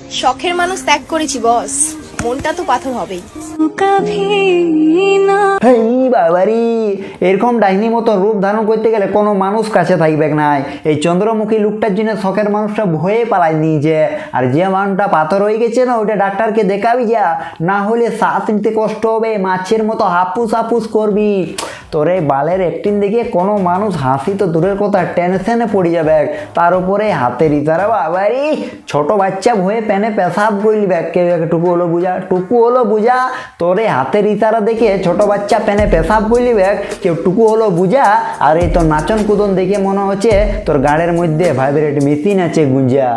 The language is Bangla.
শখের মানুষ ত্যাগ করেছি বস, মনটা তো পাথর হবেই। হেই বাবারি, এরকম ডাইনি মতো রূপ ধারণ করতে গেলে কোনো মানুষ কাছে থাকবে নাই। এই চন্দ্রমুখী লোকটার জন্য শখের মানুষটা ভয়ে পালাই নিয়েছে। আর যে মানুষটা পাথর হয়ে গেছে না, ওইটা ডাক্তারকে দেখাবি যা, না হলে শ্বাস নিতে কষ্ট হবে, মাছের মতো হাপুস হাপুস করবি। তোর এই বালের অ্যাক্টিং দেখে কোনো মানুষ হাসি তো দূরের কথা, টেনশনে পড়ে যাবে। তার উপরে হাতের ইশারা, বাবারি ছোট বাচ্চা ভয়ে প্যানে পেশাব করলিবে। কেউ টুকু হলো বুঝা, টুকু হলো বুঝা। তোর এই হাতের ইশারা দেখে ছোট বাচ্চা প্যানে পেশাব করলিবে, কেউ টুকু হলো বুঝা। আর এই তোর নাচন কুদন দেখে মনে হচ্ছে তোর গাড়ির মধ্যে ভাইব্রেট মেশিন আছে গুঞ্জা।